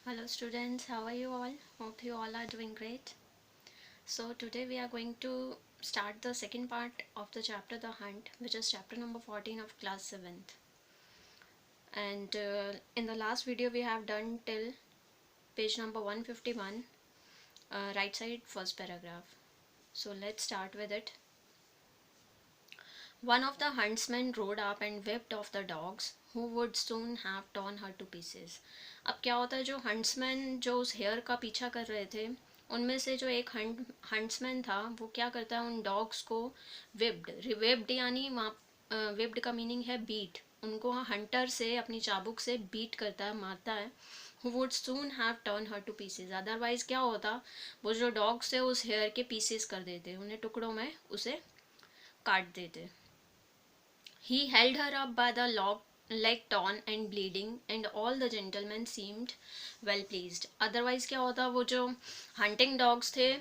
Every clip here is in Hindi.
Hello students, how are you all? Hope you all are doing great. So today we are going to start the second part of the chapter The Hunt, which is chapter number 14 of class 7th. And in the last video we have done till page number 151, right side first paragraph. So let's start with it. One of the huntsmen rode up and whipped off the dogs, who would soon have torn her to pieces. अब क्या होता है, जो हंट्समैन जो उस हेयर का पीछा कर रहे थे उनमें से जो एक हंट्समैन था वो क्या करता है, उन डॉग्स को विप्ड यानी वहाँ विप्ड का मीनिंग है बीट, उनको हंटर से अपनी चाबुक से बीट करता है, मारता है. who would soon have turned her to pieces. Otherwise क्या होता, वो जो डॉग्स थे उस हेयर के पीसेस कर देते, उन्हें टुकड़ों में उसे काट देते. He held her up by the leg torn and bleeding, and all the gentlemen seemed well pleased. Otherwise क्या होता, वो जो hunting dogs थे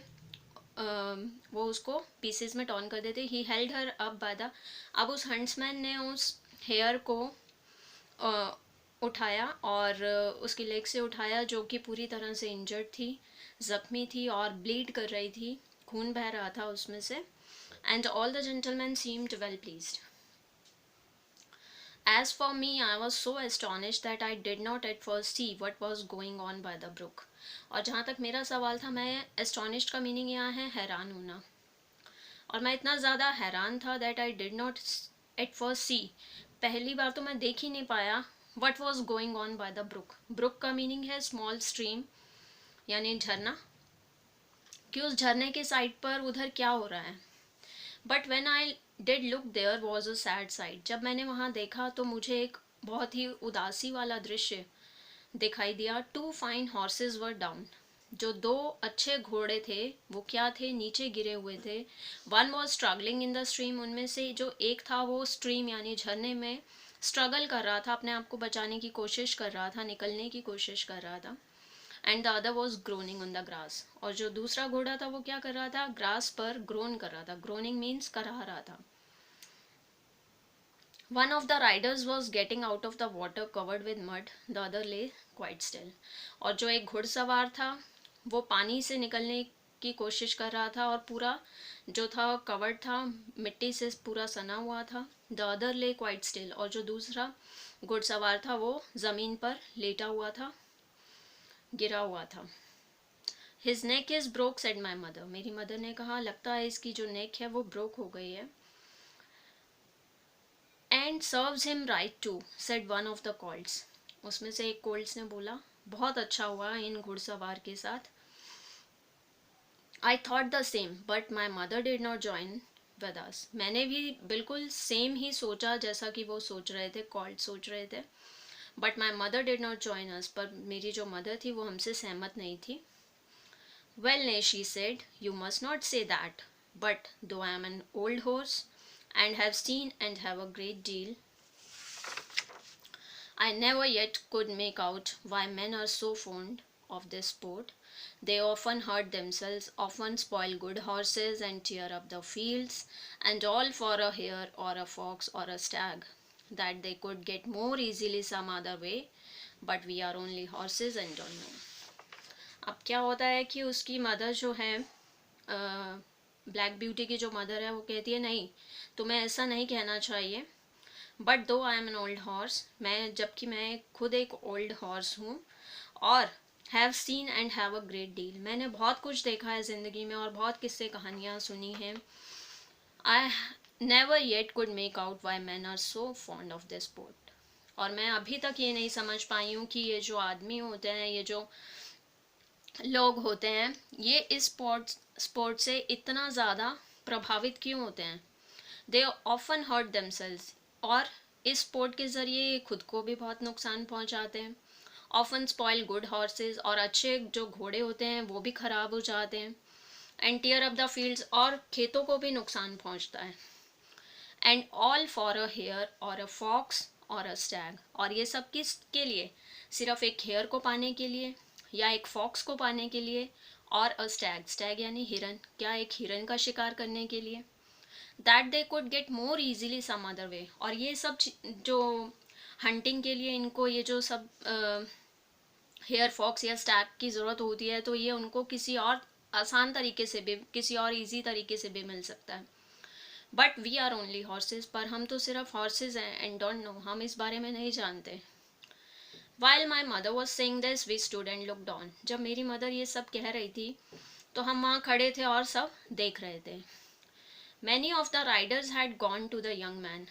वो उसको pieces में टॉर्न कर देते. He held her up by the, अब उस huntsman ने उस hair को उठाया और उसकी लेग से उठाया, जो कि पूरी तरह से इंजर्ड थी, ज़ख्मी थी और ब्लीड कर रही थी, खून बह रहा था उसमें से. And all the gentlemen seemed well pleased. As for me, I was so astonished that I did not at first see what was going on by the brook. और जहाँ तक मेरा सवाल था, मैं astonished का मीनिंग यहाँ है हैरान होना, और मैं इतना ज़्यादा हैरान था that I did not at first see, पहली बार तो मैं देख ही नहीं पाया what was going on by the brook. brook का मीनिंग है small stream यानी झरना, कि उस झरने के साइड पर उधर क्या हो रहा है. But when I did look there was a sad side. जब मैंने वहाँ देखा तो मुझे एक बहुत ही उदासी वाला दृश्य दिखाई दिया. 2 फाइन हॉर्सेस वर डाउन. जो 2 अच्छे घोड़े थे वो क्या थे, नीचे गिरे हुए थे. 1 was struggling in the stream. उनमें से जो एक था वो स्ट्रीम यानी झरने में स्ट्रगल कर रहा था, अपने आप को बचाने की कोशिश कर रहा था, निकलने की कोशिश कर रहा था. And the other was groaning on the grass. और जो दूसरा घोड़ा था वो क्या कर रहा था, ग्रास पर ग्रोन कर रहा था. ग्रोनिंग मीन्स करहा रहा था. One of the riders was getting out of the water covered with mud, the other lay quite still. और जो एक घुड़सवार था वो पानी से निकलने की कोशिश कर रहा था और पूरा जो था कवर्ड था, मिट्टी से पूरा सना हुआ था. The other lay quite still. और जो दूसरा घुड़सवार था वो ज़मीन पर लेटा हुआ था, गिरा हुआ था. His neck is broke, said my mother. मेरी मदर ने कहा लगता है इसकी जो नेक है वो ब्रोक हो गई है. And serves him right too, said one of the colts. उसमें से एक कोल्ट्स ने बोला बहुत अच्छा हुआ इन घुड़सवार के साथ. I thought the same, but my mother did not join with us. मैंने भी बिल्कुल सेम ही सोचा जैसा कि वो सोच रहे थे, कॉल्ट सोच रहे थे. But my mother did not join us. पर मेरी जो मदर थी वो हमसे सहमत नहीं थी. Well, nay, she said, you must not say that. But though I am an old horse and have seen and have a great deal, I never yet could make out why men are so fond of this sport. They often hurt themselves, often spoil good horses and tear up the fields, and all for a hare or a fox or a stag, that they could get more easily some other way, but we are only horses and don't know. अब क्या होता है कि उसकी मदर जो है, ब्लैक ब्यूटी की जो मदर है, वो कहती है नहीं, तुम्हें ऐसा नहीं कहना चाहिए. बट दो I am an old horse, मैं जबकि मैं खुद एक ओल्ड हॉर्स हूँ, और have seen and have a great deal, मैंने बहुत कुछ देखा है ज़िंदगी में और बहुत किस्से कहानियाँ सुनी हैं. I never yet could make out why man are so fond of this sport. और मैं अभी तक ये नहीं समझ पाई हूँ कि ये जो आदमी होते हैं, ये जो लोग होते हैं, ये इस स्पोर्ट से इतना ज़्यादा प्रभावित क्यों होते हैं. दे ऑफन हर्ट देमसेल्व्स, और इस स्पोर्ट के ज़रिए ये खुद को भी बहुत नुकसान पहुंचाते हैं. ऑफन स्पॉइल गुड हॉर्सेस, और अच्छे जो घोड़े होते हैं वो भी ख़राब हो जाते हैं. And tear up the fields, और खेतों को भी नुकसान पहुंचता है. And all for a hare or a fox और अ स्टैग, और ये सब किसके लिए, सिर्फ एक हेयर को पाने के लिए या एक फॉक्स को पाने के लिए, और अ स्टैग, स्टैग यानी हिरन, क्या एक हिरन का शिकार करने के लिए. That they could get more easily some other way, और ये सब जो हंटिंग के लिए इनको ये जो सब हेयर फॉक्स या स्टैग की ज़रूरत होती है तो ये उनको किसी और आसान तरीके से भी, किसी और इजी तरीके से भी मिल सकता है. But we are only horses, पर हम तो सिर्फ हॉर्सेज हैं एंड डोंट नो, हम इस बारे में नहीं जानते. While my mother was saying this we stood and looked on. जब मेरी मदर ये सब कह रही थी तो हम वहाँ खड़े थे और सब देख रहे थे. Many of the riders had gone to the young man.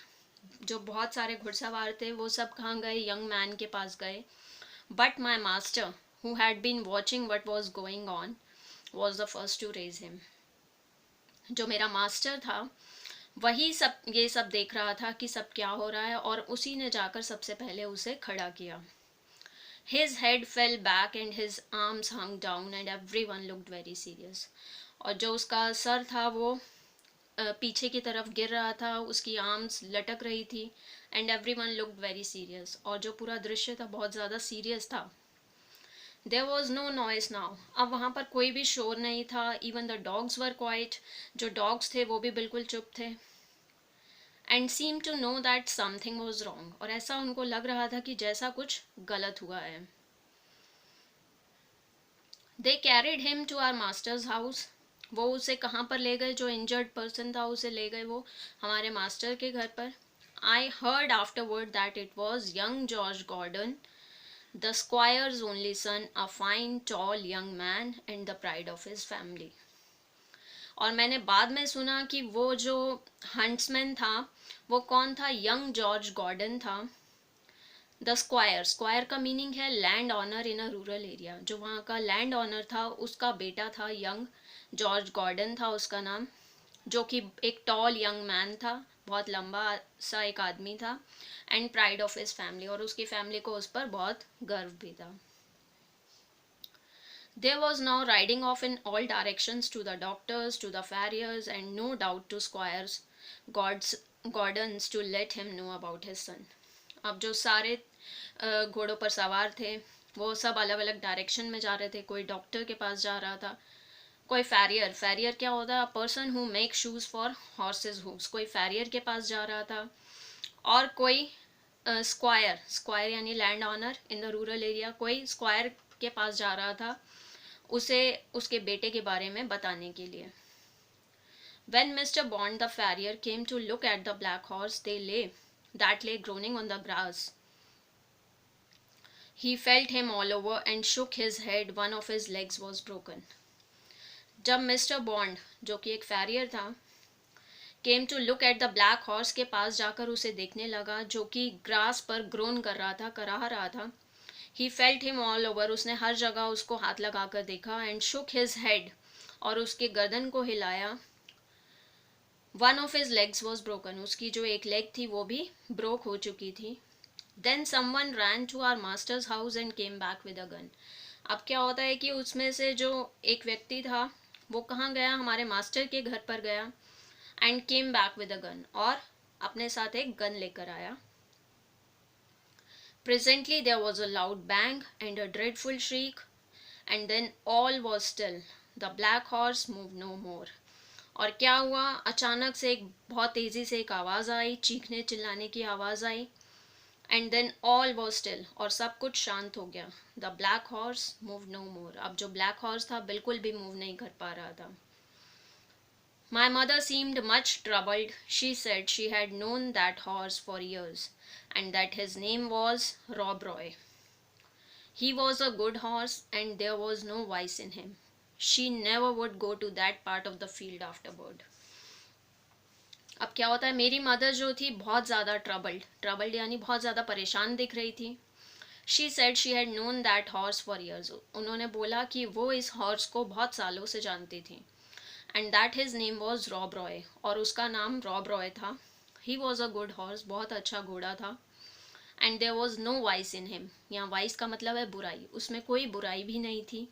जो बहुत सारे घुड़सवार थे वो सब कहाँ गए, यंग मैन के पास गए. But my master who had been watching what was going on was the first to raise him. जो मेरा मास्टर था वही सब ये सब देख रहा था कि सब क्या हो रहा है, और उसी ने जाकर सबसे पहले उसे खड़ा किया. His head fell back and his arms hung down and everyone looked very serious. और जो उसका सर था वो पीछे की तरफ गिर रहा था, उसकी आर्म्स लटक रही थी, and everyone looked very serious. और जो पूरा दृश्य था बहुत ज़्यादा सीरियस था. There was no noise now. अब वहाँ पर कोई भी शोर नहीं था. Even the dogs were quiet. जो dogs थे वो भी बिल्कुल चुप थे. And seemed to know that something was wrong. और ऐसा उनको लग रहा था कि जैसा कुछ गलत हुआ है. They carried him to our master's house. वो उसे कहाँ पर ले गए, जो इंजर्ड पर्सन था उसे ले गए वो हमारे मास्टर के घर पर. I heard afterward that it was young George Gordon, the squire's only son, a fine tall young man and the pride of his family. और मैंने बाद में सुना कि वो जो हंट्समैन था वो कौन था, यंग जॉर्ज गॉर्डन था. द स्क्वायर, स्क्वायर का मीनिंग है land owner in a rural area. जो वहाँ का लैंड ऑनर था उसका बेटा था यंग जॉर्ज गॉर्डन था उसका नाम, जो कि एक टॉल यंग मैन था, बहुत लंबा सा एक आदमी था. And pride of his family, और उसकी फैमिली को उस पर बहुत गर्व भी था. There was now riding off in all directions to the doctors, to the farriers, and no doubt to Squires Gordons to let him know about his son. अब जो सारे घोड़ों पर सवार थे वो सब अलग अलग डायरेक्शन में जा रहे थे. कोई डॉक्टर के पास जा रहा था, कोई फैरियर, फैरियर क्या होता है, person who make shoes for horse's hooves, कोई फैरियर के पास जा रहा था. और कोई स्क्वायर, स्क्वायर यानी land owner in the rural area, कोई स्क्वायर के पास जा रहा था उसे उसके बेटे के बारे में बताने के लिए. When Mr. Bond the farrier came to look at the black horse that lay groaning on the grass, he felt him all over and shook his head. One of his legs was broken. जब मिस्टर बॉन्ड, जो कि एक फैरियर था, came to look at the black horse, के पास जाकर उसे देखने लगा जो कि ग्रास पर ग्रोन कर रहा था, कराह रहा था. He felt him all over, उसने हर जगह उसको हाथ लगाकर देखा. एंड शुक हिज हेड, और उसके गर्दन को हिलाया. One of his legs was broken, उसकी जो एक लेग थी वो भी ब्रोक हो चुकी थी. Then someone ran to our master's house and came back with a gun. अब क्या होता है कि उसमें से जो एक व्यक्ति था वो कहाँ गया, हमारे मास्टर के घर पर गया. And came back with a gun, और अपने साथ एक गन लेकर आया. Presently there was a loud bang and a dreadful shriek, and then all was still. The black horse moved no more. और क्या हुआ, अचानक से एक बहुत तेज़ी से एक आवाज़ आई, चीखने चिल्लाने की आवाज़ आई. And then all was still, और सब कुछ शांत हो गया. The black horse move no more. अब जो ब्लैक हॉर्स था बिल्कुल भी मूव नहीं कर पा रहा था. My mother seemed much troubled. She said she had known that horse for years, and that his name was Rob Roy. He was a good horse, and there was no vice in him. She never would go to that part of the field afterward. अब क्या होता है, मेरी मदर जो थी बहुत ज़्यादा ट्रबल्ड यानी बहुत ज़्यादा परेशान दिख रही थी. She said she had known that horse for years. उन्होंने बोला कि वो इस हॉर्स को बहुत सालों से जानती थी. And that his name was Rob Roy, और उसका नाम रॉब रॉय था. He was a good horse, बहुत अच्छा घोड़ा था. And there was no vice in him. यहाँ वाइस का मतलब है बुराई, उसमें कोई बुराई भी नहीं थी.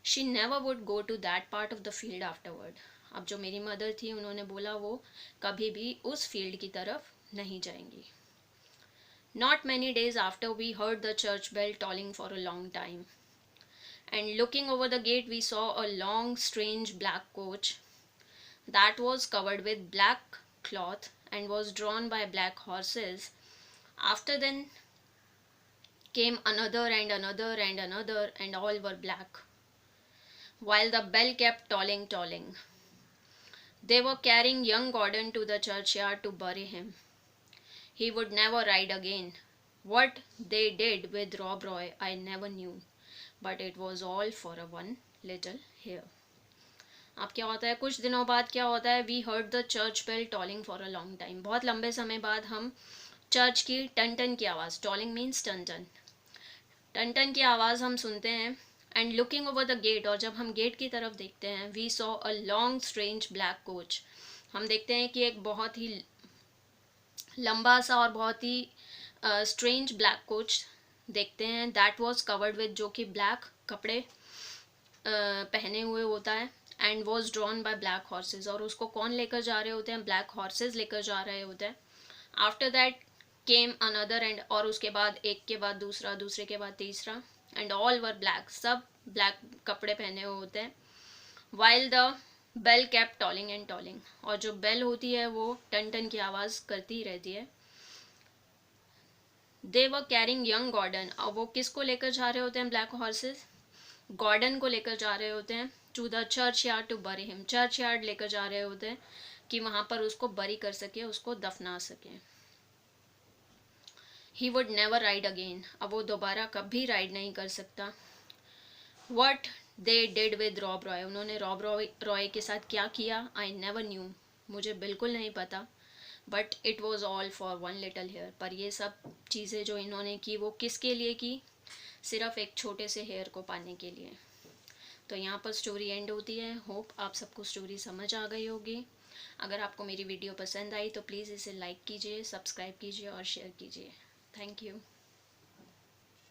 She never would go to that part of the field afterward. अब जो मेरी मदर थी उन्होंने बोला वो कभी भी उस फील्ड की तरफ नहीं जाएंगी. Not many days after, we heard the church bell tolling for a long time. And looking over the gate, we saw a long, strange black coach that was covered with black cloth and was drawn by black horses. After then, came another and another and another, and all were black, while the bell kept tolling. They were carrying young Gordon to the churchyard to bury him. He would never ride again. What they did with Rob Roy I never knew, but it was all for a one little hair. अब क्या होता है, कुछ दिनों बाद क्या होता है, we heard the church bell tolling for a long time. बहुत लंबे समय बाद हम चर्च की टन टन की आवाज़, टॉलिंग मीन्स टन टन, टन टन की आवाज़ हम सुनते हैं. And looking over the gate, और जब हम गेट की तरफ देखते हैं, we saw a long strange black coach. हम देखते हैं कि एक बहुत ही लंबा सा और बहुत ही स्ट्रेंज ब्लैक कोच देखते हैं. दैट वॉज कवर्ड विद, जो कि ब्लैक कपड़े पहने हुए होता है. And was drawn by black horse's, और उसको कौन लेकर जा रहे होते हैं, ब्लैक हॉर्सेज लेकर जा रहे होते हैं. After that came another, and और उसके बाद एक के बाद दूसरा, दूसरे के बाद तीसरा. एंड ऑल वर ब्लैक, सब ब्लैक कपड़े पहने हुए होते हैं. While the bell kept tolling and tolling, और जो बेल होती है वो टन टन की आवाज़ करती ही रहती है. दे वर कैरिंग यंग गॉर्डन, और वो किसको लेकर जा रहे होते हैं, ब्लैक हॉर्सेस, गॉर्डन को लेकर जा रहे होते हैं. To the churchyard to bury him, churchyard लेकर जा रहे होते हैं कि वहाँ पर उसको बरी कर सके, उसको दफना सके. He would never ride again, अब वो दोबारा कभी राइड नहीं कर सकता. What they did with Rob Roy, उन्होंने रॉब रॉय के साथ क्या किया, आई नेवर न्यू, मुझे बिल्कुल नहीं पता. But it was all for one little hare, पर ये सब चीज़ें जो इन्होंने की वो किसके लिए की, सिर्फ एक छोटे से हेयर को पाने के लिए. तो यहाँ पर स्टोरी एंड होती है. होप आप सबको स्टोरी समझ आ गई होगी. अगर आपको मेरी वीडियो पसंद आई तो प्लीज़ इसे लाइक कीजिए, सब्सक्राइब कीजिए और शेयर कीजिए. Thank you.